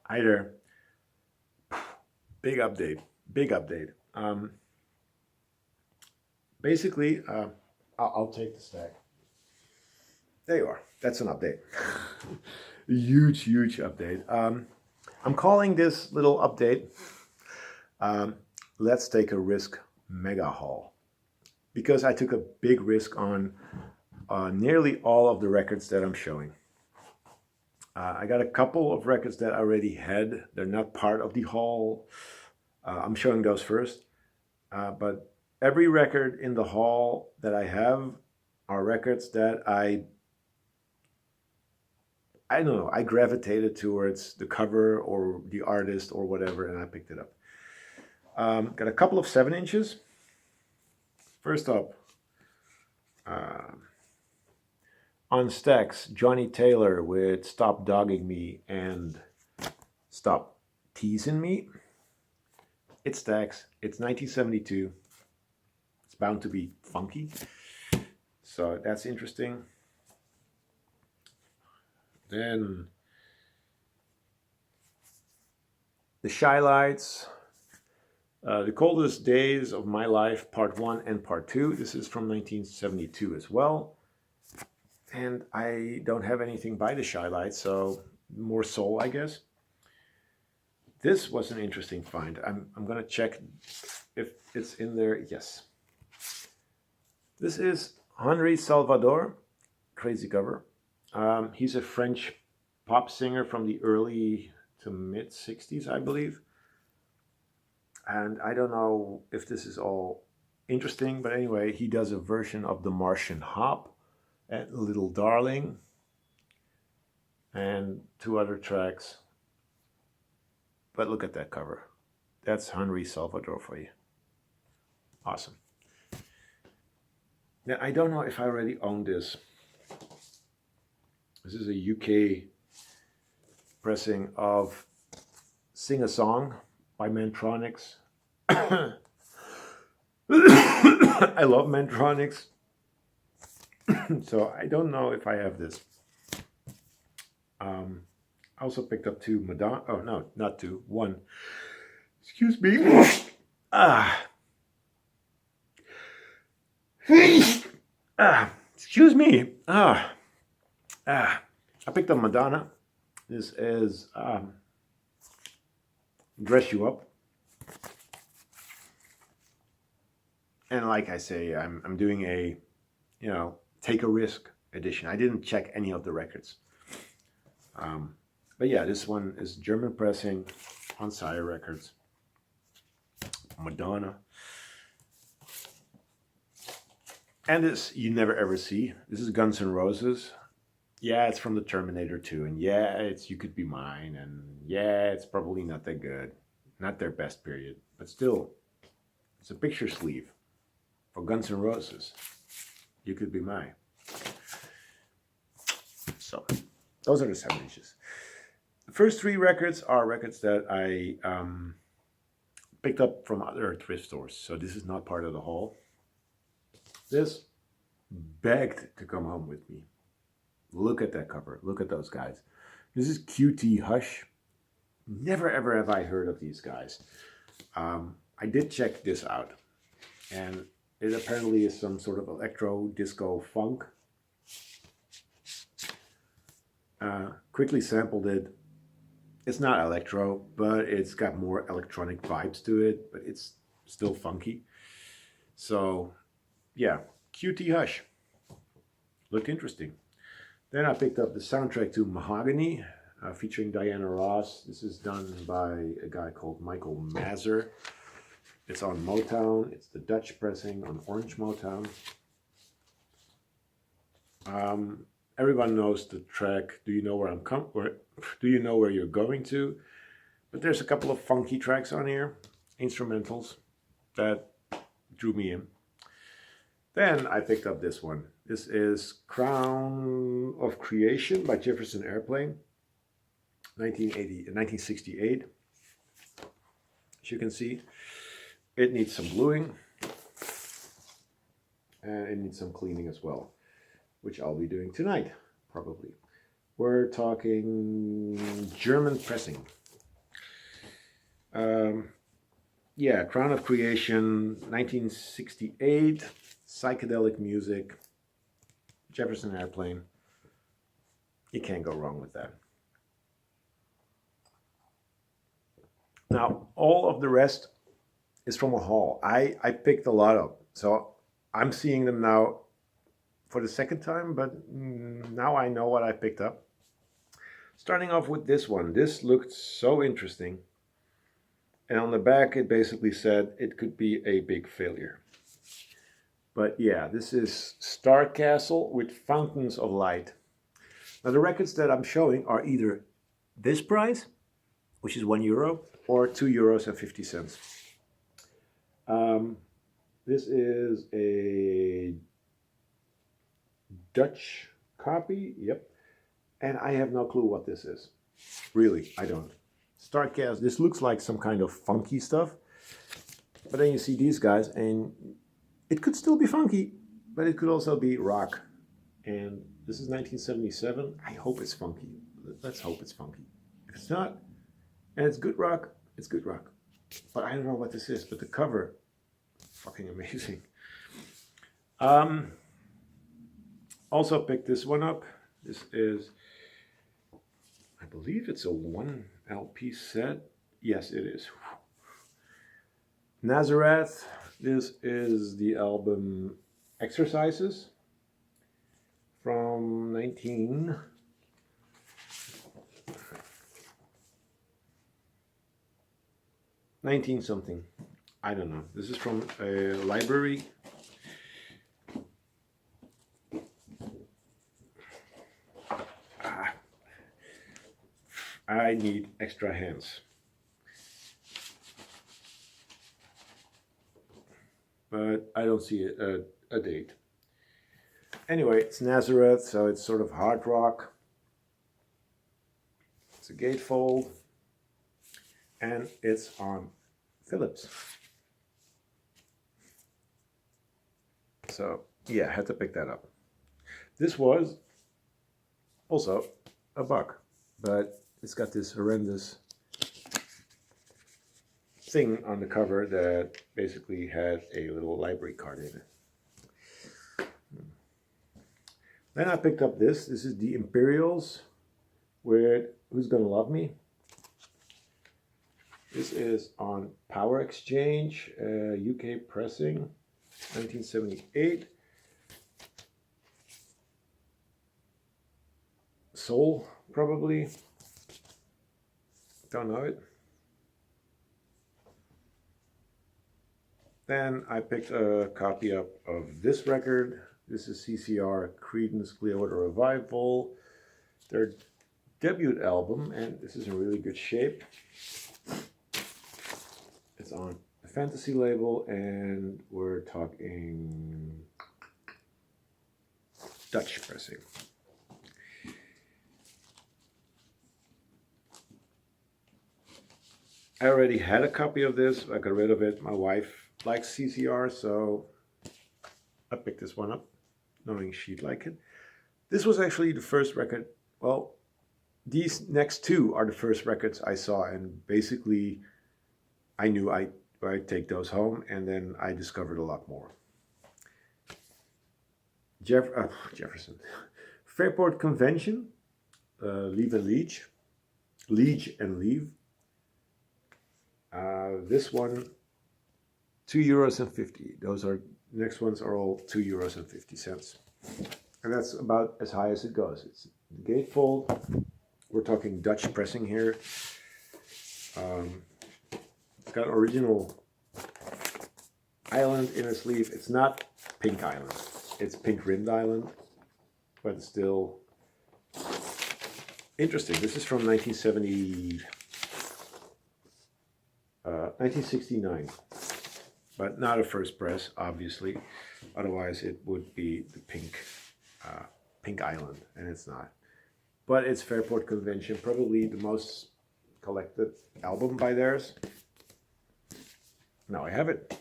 Hi there. Big update. Big update. Basically, I'll take the stack. There you are. That's an update. Huge, huge update. I'm calling this little update Let's Take a Risk Mega Haul. Because I took a big risk on nearly all of the records that I'm showing. I got a couple of records that I already had. They're not part of the haul. I'm showing those first. But every record in the haul that I have are records that I don't know, I gravitated towards the cover or the artist or whatever, and I picked it up. Got a couple of 7 inches. First up, on stacks, Johnny Taylor with Stop Dogging Me and Stop Teasing Me. It stacks. It's 1972. It's bound to be funky. So that's interesting. Then the Shy Lights, The Coldest Days of My Life, Part 1 and Part 2. This is from 1972 as well. And I don't have anything by the Shy Lights, so more soul, I guess. This was an interesting find. I'm going to check if it's in there. Yes. This is Henri Salvador. Crazy cover. He's a French pop singer from the early to mid 60s, I believe. And I don't know if this is all interesting, but anyway, he does a version of The Martian Hop and Little Darling and 2 other tracks. But look at that cover. That's Henri Salvador for you. Awesome. Now, I don't know if I already own this. This is a UK pressing of Sing a Song by Mantronics. I love Mantronics. So I don't know if I have this. I also picked up 2 Madonna. Oh, no, not 2. 1. Excuse me. Excuse me. I picked up Madonna. This is Dress You Up. And like I say, I'm doing a, take a risk edition. I didn't check any of the records. But yeah, this one is German pressing on Sire Records. Madonna. And this you never ever see. This is Guns N' Roses. Yeah, it's from the Terminator 2. And yeah, it's You Could Be Mine. And yeah, it's probably not that good. Not their best period. But still, it's a picture sleeve for Guns N' Roses. You Could Be Mine. So, those are the 7 inches. The first 3 records are records that I picked up from other thrift stores. So this is not part of the haul. This begged to come home with me. Look at that cover. Look at those guys. This is QT Hush. Never ever have I heard of these guys. I did check this out. And it apparently is some sort of electro disco funk. Quickly sampled it. It's not electro, but it's got more electronic vibes to it, but it's still funky. So, yeah, QT Hush. Looked interesting. Then I picked up the soundtrack to Mahogany, featuring Diana Ross. This is done by a guy called Michael Mazur. It's on Motown. It's the Dutch pressing on Orange Motown. Everyone knows the track Do You Know Where Do You Know Where You're Going To? But there's a couple of funky tracks on here, instrumentals, that drew me in. Then I picked up this one. This is Crown of Creation by Jefferson Airplane, 1968. As you can see, it needs some bluing and it needs some cleaning as well, which I'll be doing tonight, probably. We're talking German pressing. Yeah, Crown of Creation, 1968, psychedelic music, Jefferson Airplane. You can't go wrong with that. Now, all of the rest is from a haul. I picked a lot up. So I'm seeing them now for the second time, but now I know what I picked up. Starting off with this one. This looked so interesting. And on the back, it basically said it could be a big failure. But yeah, this is Star Castle with Fountains of Light. Now, the records that I'm showing are either this price, which is €1, or €2.50. This is a Dutch copy, yep. And I have no clue what this is. Really, I don't. Starcast, this looks like some kind of funky stuff. But then you see these guys, and it could still be funky, but it could also be rock. And this is 1977. I hope it's funky. Let's hope it's funky. If it's not, and it's good rock, it's good rock. But I don't know what this is, but the cover, fucking amazing. Also picked this one up. This is, I believe it's a 1 LP set. Yes, it is. Nazareth. This is the album Exercises from 19 something. I don't know. This is from a library. I need extra hands. But I don't see a date. Anyway, it's Nazareth, so it's sort of hard rock. It's a gatefold. And it's on Philips. So, yeah, I had to pick that up. This was also $1, but it's got this horrendous thing on the cover that basically had a little library card in it. Then I picked up this. This is the Imperials with Who's Gonna Love Me. This is on Power Exchange, UK pressing, 1978. Soul, probably. Don't know it. Then I picked a copy up of this record. This is CCR, Creedence Clearwater Revival, their debut album, and this is in really good shape. It's on a fantasy label, and we're talking Dutch pressing. I already had a copy of this. I got rid of it. My wife likes CCR, so I picked this one up, knowing she'd like it. This was actually the first record. Well, these next two are the first records I saw, and basically I knew I'd take those home, and then I discovered a lot more. Jefferson. Fairport Convention, Leave and Leech. Leech and Leave. This one, €2.50. Those are, next ones are all €2.50. And that's about as high as it goes. It's the gatefold. We're talking Dutch pressing here. It's got original island in a sleeve. It's not Pink Island. It's Pink Rimmed Island, but it's still interesting. This is from 1969, but not a first press, obviously. Otherwise, it would be the Pink Island, and it's not. But it's Fairport Convention, probably the most collected album by theirs. Now I have it.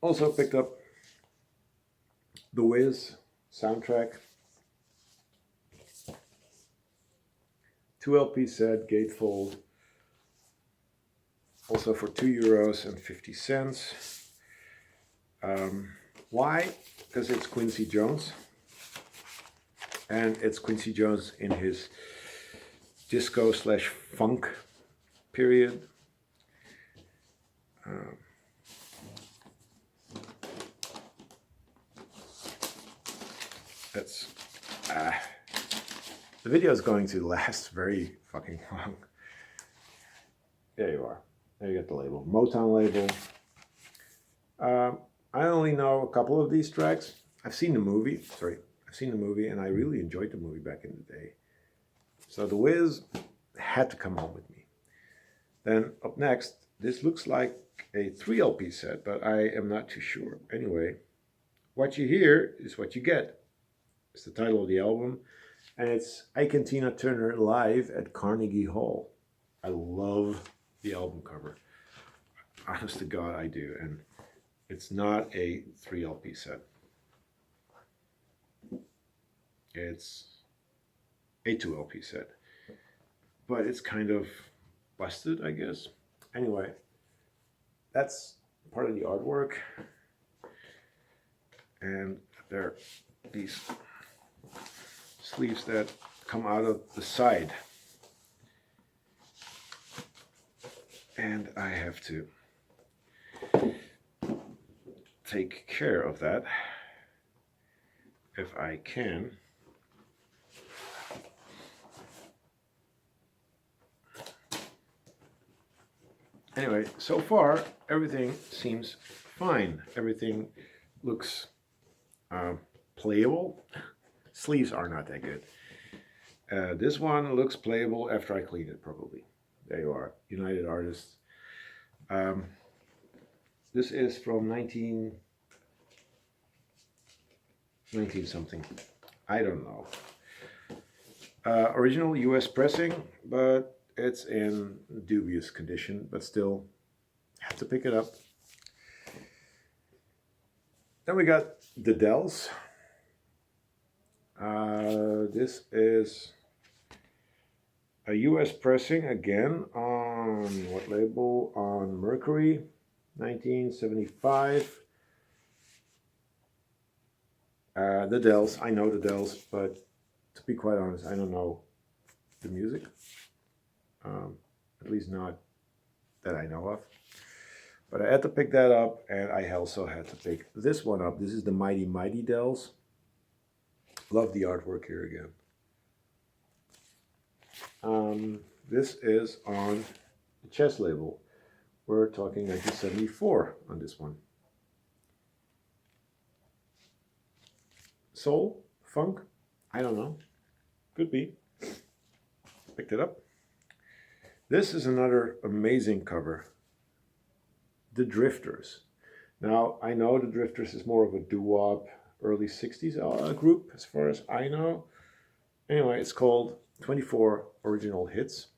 Also picked up The Wiz soundtrack. 2 LP set, gatefold. also for €2.50. Why? Because it's Quincy Jones. And it's Quincy Jones in his disco/funk period. The video is going to last very fucking long. There you are. There you get the label. Motown label. I only know a couple of these tracks. I've seen the movie. I've seen the movie and I really enjoyed the movie back in the day. So The Wiz had to come home with me. Then up next, this looks like a 3 LP set, but I am not too sure. Anyway, what you hear is what you get. It's the title of the album, and it's Ike and Tina Turner live at Carnegie Hall. I love the album cover. Honest to God, I do. And it's not a 3 LP set. It's a 2 LP set. But it's kind of busted, I guess. Anyway, that's part of the artwork. And there are these sleeves that come out of the side. And I have to take care of that if I can. Anyway, so far everything seems fine. Everything looks playable. Sleeves are not that good. This one looks playable after I clean it, probably. There you are, United Artists. This is from 19 something. I don't know. Original US pressing, but it's in dubious condition, but still have to pick it up. Then we got the Dells. This is a US pressing again on what label? On Mercury, 1975. The Dells, I know the Dells, but to be quite honest, I don't know the music. At least not that I know of. But I had to pick that up, and I also had to pick this one up. This is the Mighty Mighty Dells. Love the artwork here again. This is on the Chess label. We're talking 1974 on this one. Soul? Funk? I don't know. Could be. Picked it up. This is another amazing cover. The Drifters. Now, I know the Drifters is more of a doo-wop, early 60s group, as far as I know. Anyway, it's called 24 Original Hits.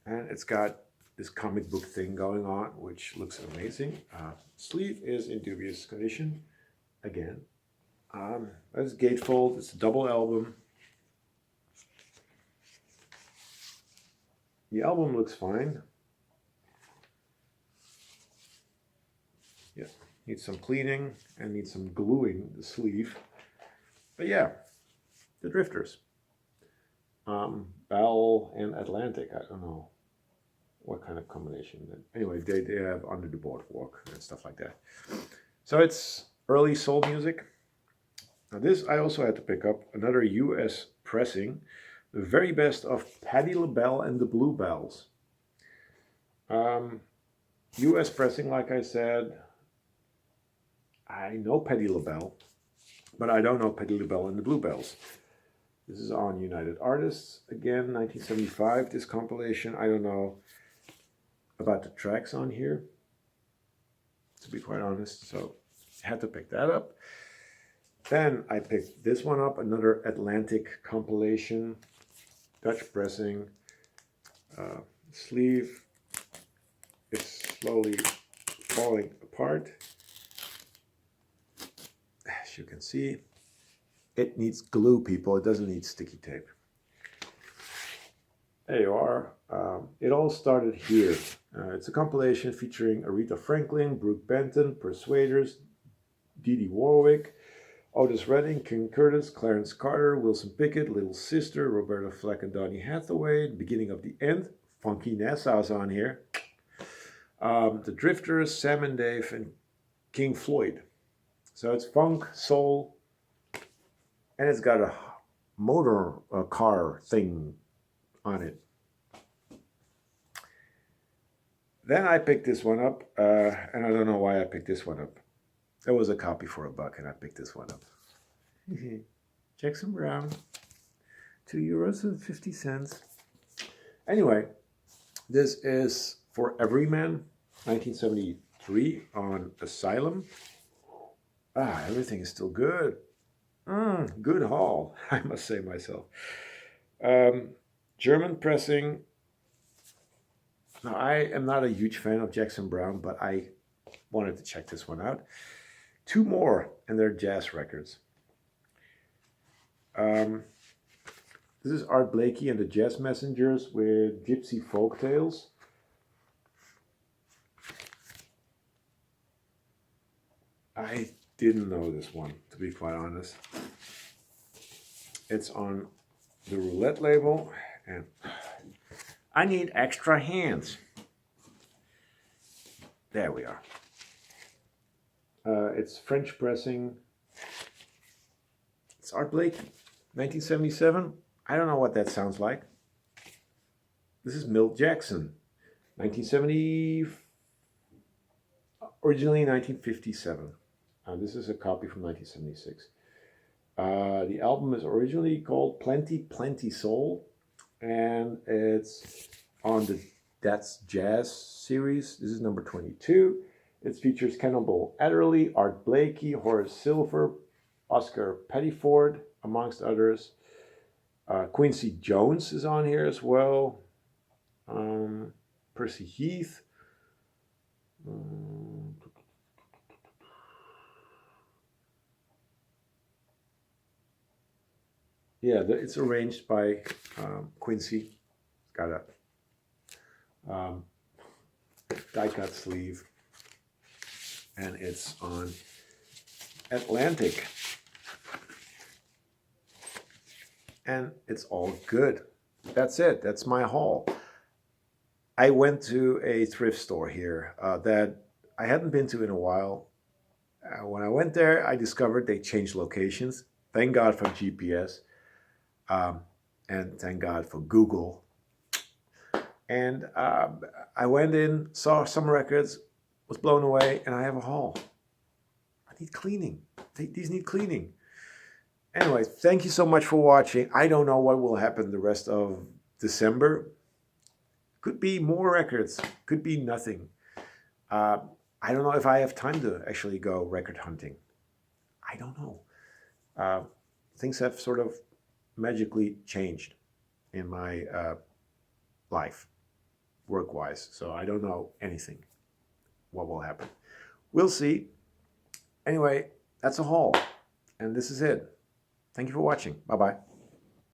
And it's got this comic book thing going on, which looks amazing. Sleeve is in dubious condition, again. That's gatefold, it's a double album. The album looks fine. Yeah, needs some cleaning and needs some gluing the sleeve. But yeah, the Drifters. Bell and Atlantic, I don't know what kind of combination. Anyway, they have Under the Boardwalk and stuff like that. So it's early soul music. Now this I also had to pick up, another US pressing. The very best of Patti LaBelle and the Bluebells. US pressing, like I said. I know Patti LaBelle, but I don't know Patti LaBelle and the Bluebells. This is on United Artists, again, 1975, this compilation. I don't know about the tracks on here, to be quite honest, so I had to pick that up. Then I picked this one up, another Atlantic compilation, Dutch pressing. Sleeve is slowly falling apart. As you can see, it needs glue, people. It doesn't need sticky tape. There you are. It all started here. It's a compilation featuring Aretha Franklin, Brooke Benton, Persuaders, Dee Dee Warwick, Otis Redding, King Curtis, Clarence Carter, Wilson Pickett, Little Sister, Roberta Flack and Donny Hathaway, The Beginning of the End, Funky Nassau's on here, The Drifters, Sam and Dave, and King Floyd. So it's funk, soul, and it's got a motor car thing on it. Then I picked this one up, and I don't know why I picked this one up. There was a copy for $1, and I picked this one up. Jackson Browne, €2.50. Anyway, this is For Everyman, 1973 on Asylum. Everything is still good. Good haul, I must say myself. German pressing. Now, I am not a huge fan of Jackson Browne, but I wanted to check this one out. 2 more, and they're jazz records. This is Art Blakey and the Jazz Messengers with Gypsy Folk Tales. I didn't know this one, to be quite honest. It's on the Roulette label, and I need extra hands. There we are. It's French pressing. It's Art Blakey, 1977. I don't know what that sounds like. This is Milt Jackson, 1970, originally 1957. This is a copy from 1976. The album is originally called Plenty, Plenty Soul, and it's on the That's Jazz series. This is number 22. It features Cannonball Adderley, Art Blakey, Horace Silver, Oscar Pettiford, amongst others. Quincy Jones is on here as well. Percy Heath. Yeah, it's arranged by Quincy. It's got a die-cut sleeve, and it's on Atlantic. And it's all good. That's it. That's my haul. I went to a thrift store here that I hadn't been to in a while. When I went there, I discovered they changed locations. Thank God for GPS. And thank God for Google. And I went in, saw some records, was blown away, and I have a haul. I need cleaning. These need cleaning. Anyway, thank you so much for watching. I don't know what will happen the rest of December. Could be more records. Could be nothing. I don't know if I have time to actually go record hunting. I don't know. Things have sort of magically changed in my life, work-wise. So I don't know anything what will happen. We'll see. Anyway, that's a haul. And this is it. Thank you for watching. Bye-bye.